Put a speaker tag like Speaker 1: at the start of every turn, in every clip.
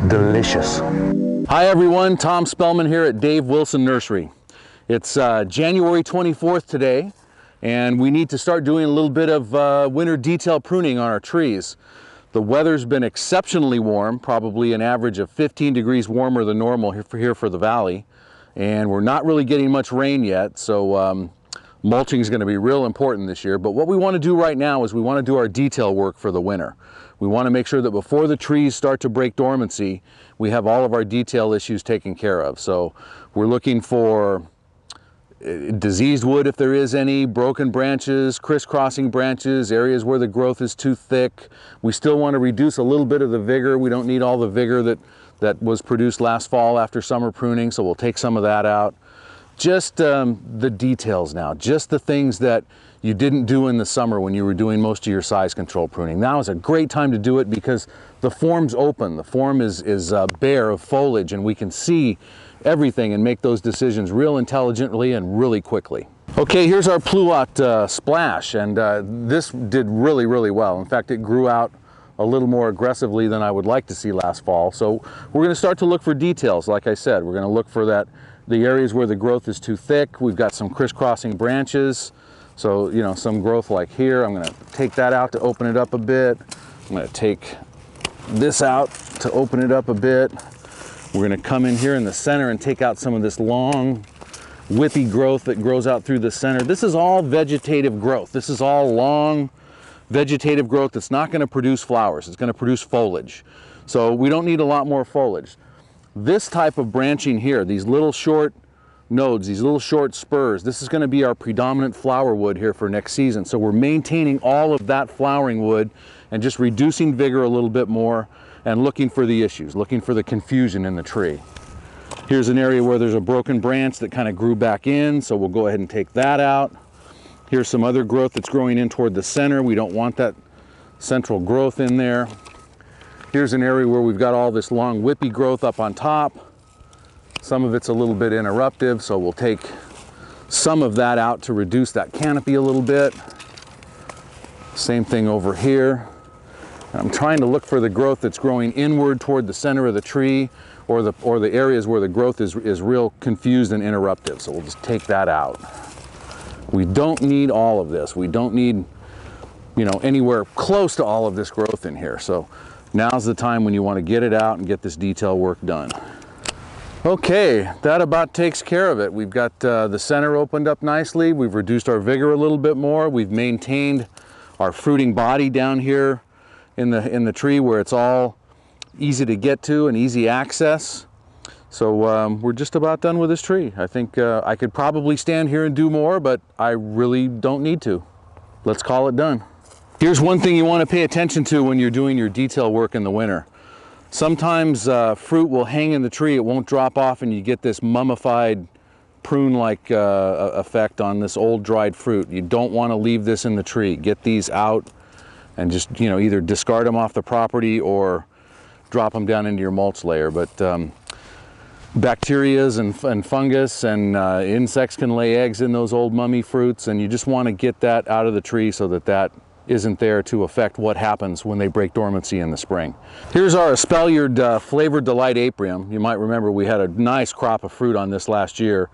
Speaker 1: Delicious. Hi everyone, Tom Spellman here at Dave Wilson Nursery. It's January 24th today, and we need to start doing a little bit of winter detail pruning on our trees. The weather's been exceptionally warm, probably an average of 15 degrees warmer than normal here for the valley, and we're not really getting much rain yet, so mulching is going to be real important this year. But what we want to do right now is we want to do our detail work for the winter. We want to make sure that before the trees start to break dormancy, we have all of our detail issues taken care of. So we're looking for diseased wood if there is any, broken branches, crisscrossing branches, areas where the growth is too thick. We still want to reduce a little bit of the vigor. We don't need all the vigor that was produced last fall after summer pruning, so we'll take some of that out. Just the details now, just the things that you didn't do in the summer when you were doing most of your size control pruning. Now is a great time to do it because the form's open. The form is bare of foliage, and we can see everything and make those decisions real intelligently and really quickly. Okay, here's our Pluot splash, and this did really, really well. In fact, it grew out a little more aggressively than I would like to see last fall. So we're going to start to look for details. Like I said, we're going to look for the areas where the growth is too thick. We've got some crisscrossing branches. So, you know, some growth like here. I'm going to take that out to open it up a bit. I'm going to take this out to open it up a bit. We're going to come in here in the center and take out some of this long, whippy growth that grows out through the center. This is all vegetative growth. This is all long vegetative growth that's not going to produce flowers. It's going to produce foliage. So we don't need a lot more foliage. This type of branching here, these little short nodes, these little short spurs, this is going to be our predominant flower wood here for next season. So we're maintaining all of that flowering wood and just reducing vigor a little bit more and looking for the issues, looking for the confusion in the tree. Here's an area where there's a broken branch that kind of grew back in, so we'll go ahead and take that out. Here's some other growth that's growing in toward the center. We don't want that central growth in there. Here's an area where we've got all this long whippy growth up on top. Some of it's a little bit interruptive, so we'll take some of that out to reduce that canopy a little bit. Same thing over here. And I'm trying to look for the growth that's growing inward toward the center of the tree, or the areas where the growth is real confused and interruptive. So we'll just take that out. We don't need all of this. We don't need, you know, anywhere close to all of this growth in here. So now's the time when you want to get it out and get this detail work done. Okay, that about takes care of it. We've got the center opened up nicely. We've reduced our vigor a little bit more. We've maintained our fruiting body down here in the tree where it's all easy to get to and easy access. So we're just about done with this tree. I think I could probably stand here and do more, but I really don't need to. Let's call it done. Here's one thing you want to pay attention to when you're doing your detail work in the winter. Sometimes fruit will hang in the tree, it won't drop off, and you get this mummified prune-like effect on this old dried fruit. You don't want to leave this in the tree. Get these out and just, you know, either discard them off the property or drop them down into your mulch layer. But bacterias and fungus and insects can lay eggs in those old mummy fruits, and you just want to get that out of the tree so that that isn't there to affect what happens when they break dormancy in the spring. Here's our espaliered Flavored Delight Apium. You might remember we had a nice crop of fruit on this last year.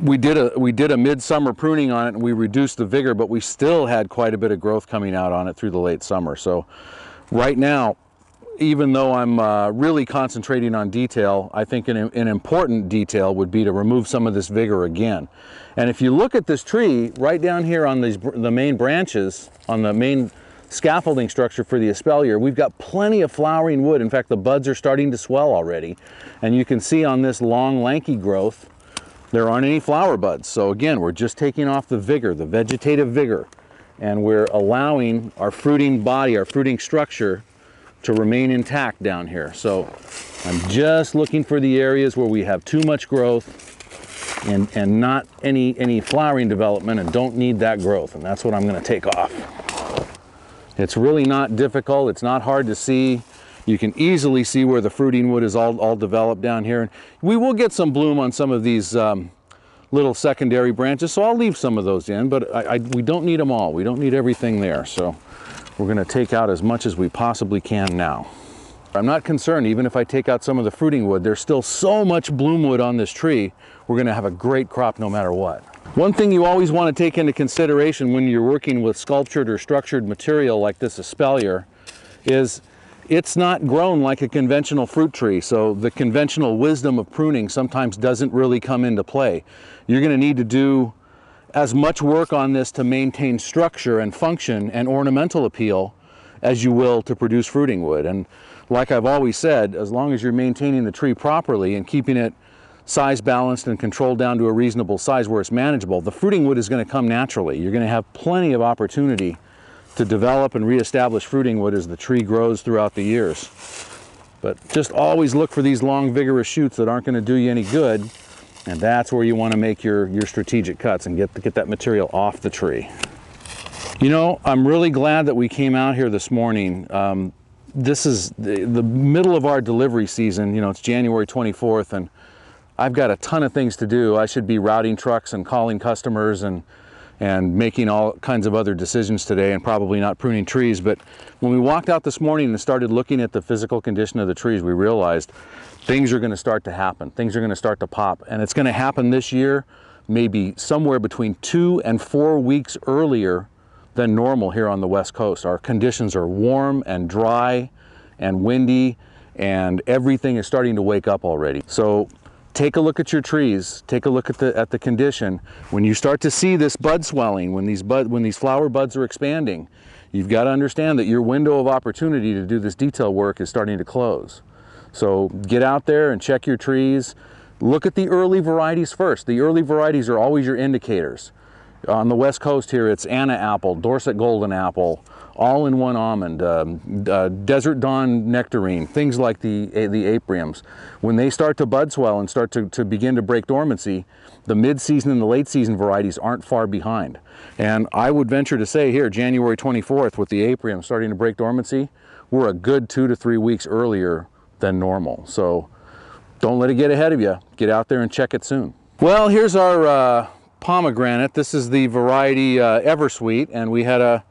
Speaker 1: We did a midsummer pruning on it and we reduced the vigor, but we still had quite a bit of growth coming out on it through the late summer. So right now, even though I'm really concentrating on detail, I think an important detail would be to remove some of this vigor again. And if you look at this tree right down here on the main branches, on the main scaffolding structure for the espalier, we've got plenty of flowering wood. In fact, the buds are starting to swell already. And you can see on this long, lanky growth, there aren't any flower buds. So again, we're just taking off the vigor, the vegetative vigor, and we're allowing our fruiting body, our fruiting structure to remain intact down here. So I'm just looking for the areas where we have too much growth and not any flowering development and don't need that growth, and that's what I'm going to take off. It's really not difficult. It's not hard to see. You can easily see where the fruiting wood is all developed down here. We will get some bloom on some of these little secondary branches, so I'll leave some of those in, but we don't need them all. We don't need everything there, so we're going to take out as much as we possibly can now. I'm not concerned, even if I take out some of the fruiting wood, there's still so much bloom wood on this tree, we're going to have a great crop no matter what. One thing you always want to take into consideration when you're working with sculptured or structured material like this espalier is it's not grown like a conventional fruit tree, so the conventional wisdom of pruning sometimes doesn't really come into play. You're going to need to do as much work on this to maintain structure and function and ornamental appeal as you will to produce fruiting wood. And like I've always said, as long as you're maintaining the tree properly and keeping it size balanced and controlled down to a reasonable size where it's manageable, the fruiting wood is going to come naturally. You're going to have plenty of opportunity to develop and reestablish fruiting wood as the tree grows throughout the years. But just always look for these long vigorous shoots that aren't going to do you any good, and that's where you want to make your strategic cuts and get that material off the tree. You know, I'm really glad that we came out here this morning. This is the middle of our delivery season. You know, it's January 24th, and I've got a ton of things to do. I should be routing trucks and calling customers and making all kinds of other decisions today, and probably not pruning trees. But when we walked out this morning and started looking at the physical condition of the trees, we realized things are going to start to happen. Things are going to start to pop, and it's going to happen this year maybe somewhere between 2 and 4 weeks earlier than normal here on the West Coast. Our conditions are warm and dry and windy, and everything is starting to wake up already. So take a look at your trees, take a look at the condition. When you start to see this bud swelling, when these flower buds are expanding, you've got to understand that your window of opportunity to do this detail work is starting to close. So get out there and check your trees. Look at the early varieties first. The early varieties are always your indicators. On the West Coast here, it's Anna apple, Dorset golden apple, all-in-one almond, Desert Dawn nectarine, things like the apriums. When they start to bud swell and start to begin to break dormancy, the mid-season and the late-season varieties aren't far behind. And I would venture to say here, January 24th, with the aprium starting to break dormancy, we're a good 2 to 3 weeks earlier than normal. So don't let it get ahead of you. Get out there and check it soon. Well, here's our pomegranate. This is the variety Eversweet, and we had a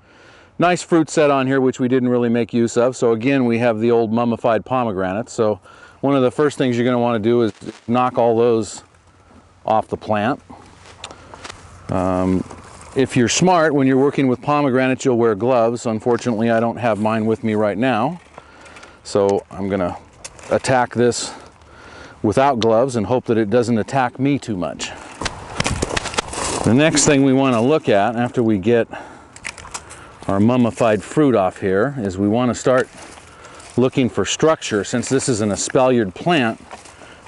Speaker 1: nice fruit set on here which we didn't really make use of. So again, we have the old mummified pomegranates. So one of the first things you're going to want to do is knock all those off the plant. If you're smart, when you're working with pomegranates, you'll wear gloves. Unfortunately, I don't have mine with me right now, so I'm going to attack this without gloves and hope that it doesn't attack me too much. The next thing we want to look at after we get our mummified fruit off here is we want to start looking for structure. Since this is an espaliered plant,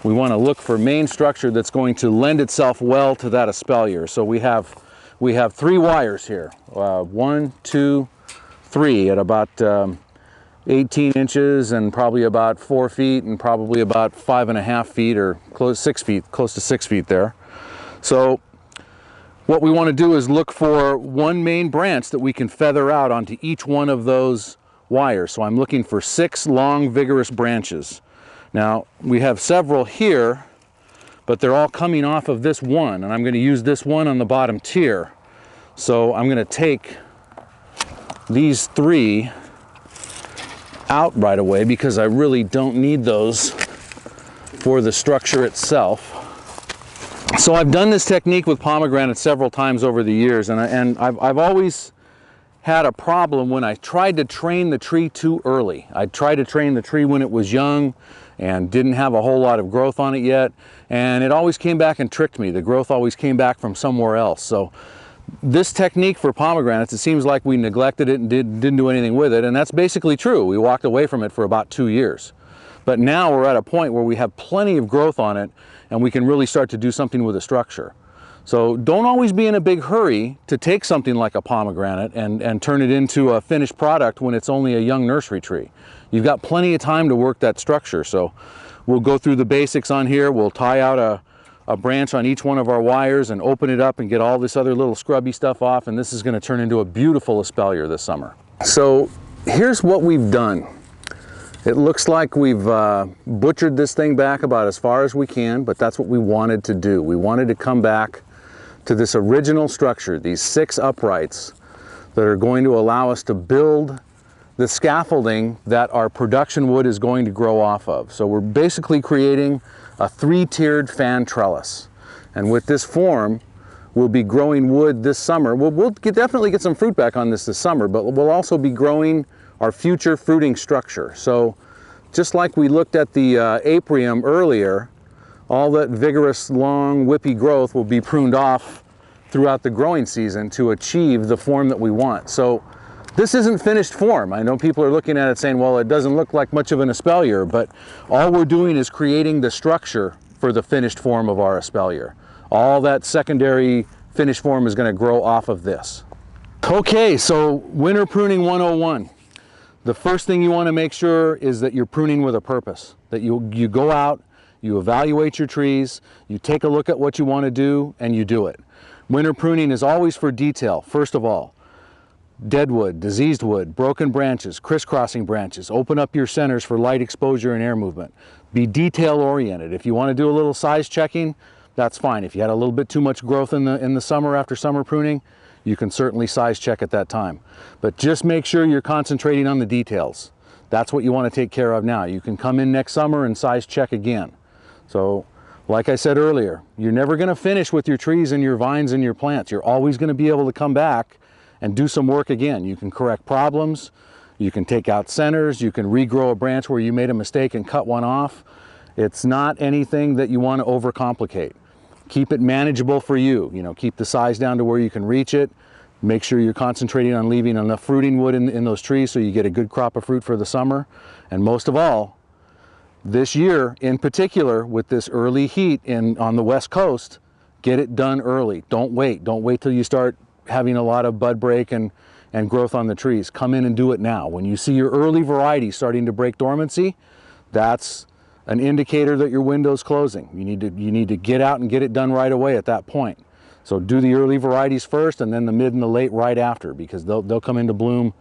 Speaker 1: we want to look for main structure that's going to lend itself well to that espalier. So we have 3 wires here, 1, 2, 3 at about 18 inches and probably about 4 feet and probably about 5.5 feet or close to 6 feet there. So what we want to do is look for one main branch that we can feather out onto each one of those wires. So I'm looking for 6 long, vigorous branches. Now, we have several here, but they're all coming off of this one, and I'm going to use this one on the bottom tier. So I'm going to take these 3 out right away because I really don't need those for the structure itself. So I've done this technique with pomegranates several times over the years, and I've always had a problem when I tried to train the tree too early. I tried to train the tree when it was young and didn't have a whole lot of growth on it yet, and it always came back and tricked me. The growth always came back from somewhere else. So this technique for pomegranates, it seems like we neglected it and didn't do anything with it, and that's basically true. We walked away from it for about 2 years. But now we're at a point where we have plenty of growth on it and we can really start to do something with the structure. So don't always be in a big hurry to take something like a pomegranate and turn it into a finished product when it's only a young nursery tree. You've got plenty of time to work that structure. So we'll go through the basics on here. We'll tie out a branch on each one of our wires and open it up and get all this other little scrubby stuff off, and this is going to turn into a beautiful espalier this summer. So here's what we've done. It looks like we've butchered this thing back about as far as we can, but that's what we wanted to do. We wanted to come back to this original structure, these 6 uprights that are going to allow us to build the scaffolding that our production wood is going to grow off of. So we're basically creating a 3-tiered fan trellis. And with this form, we'll be growing wood this summer. We'll definitely get some fruit back on this summer, but we'll also be growing our future fruiting structure. So just like we looked at the apium earlier, all that vigorous, long, whippy growth will be pruned off throughout the growing season to achieve the form that we want. So this isn't finished form. I know people are looking at it saying, well, it doesn't look like much of an espalier, but all we're doing is creating the structure for the finished form of our espalier. All that secondary finished form is going to grow off of this. Okay, so winter pruning 101. The first thing you want to make sure is that you're pruning with a purpose, that you go out, you evaluate your trees, you take a look at what you want to do, and you do it. Winter pruning is always for detail, first of all. Dead wood, diseased wood, broken branches, crisscrossing branches. Open up your centers for light exposure and air movement. Be detail oriented. If you want to do a little size checking, that's fine. If you had a little bit too much growth in the summer after summer pruning, you can certainly size check at that time. But just make sure you're concentrating on the details. That's what you want to take care of now. You can come in next summer and size check again. So, like I said earlier, you're never going to finish with your trees and your vines and your plants. You're always going to be able to come back and do some work again. You can correct problems, you can take out centers, you can regrow a branch where you made a mistake and cut one off. It's not anything that you want to overcomplicate. Keep it manageable for you. You know, keep the size down to where you can reach it. Make sure you're concentrating on leaving enough fruiting wood in those trees so you get a good crop of fruit for the summer. And most of all, this year in particular, with this early heat on the West Coast, get it done early. Don't wait. Don't wait till you start having a lot of bud break and growth on the trees. Come in and do it now. When you see your early variety starting to break dormancy, that's an indicator that your window's closing. You need to get out and get it done right away at that point. So do the early varieties first and then the mid and the late right after, because they'll come into bloom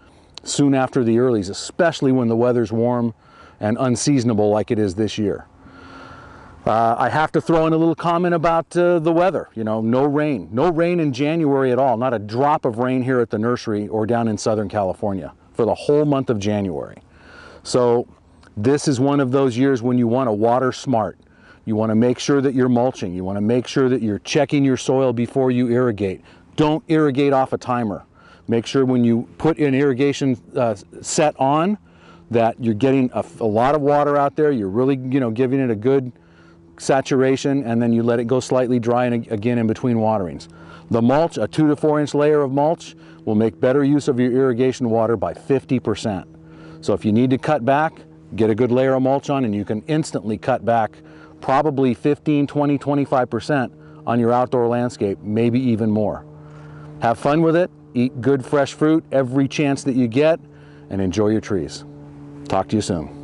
Speaker 1: soon after the earlies, especially when the weather's warm and unseasonable like it is this year. I have to throw in a little comment about the weather. You know, no rain in January at all. Not a drop of rain here at the nursery or down in Southern California for the whole month of January. So this is one of those years when you want to water smart. You want to make sure that you're mulching. You want to make sure that you're checking your soil before you irrigate. Don't irrigate off a timer. Make sure when you put an irrigation set on that you're getting a lot of water out there. You're really, giving it a good saturation, and then you let it go slightly dry and again in between waterings. The mulch, a 2 to 4 inch layer of mulch, will make better use of your irrigation water by 50%. So if you need to cut back, get a good layer of mulch on and you can instantly cut back probably 15, 20, 25% on your outdoor landscape, maybe even more. Have fun with it, eat good fresh fruit every chance that you get, and enjoy your trees. Talk to you soon.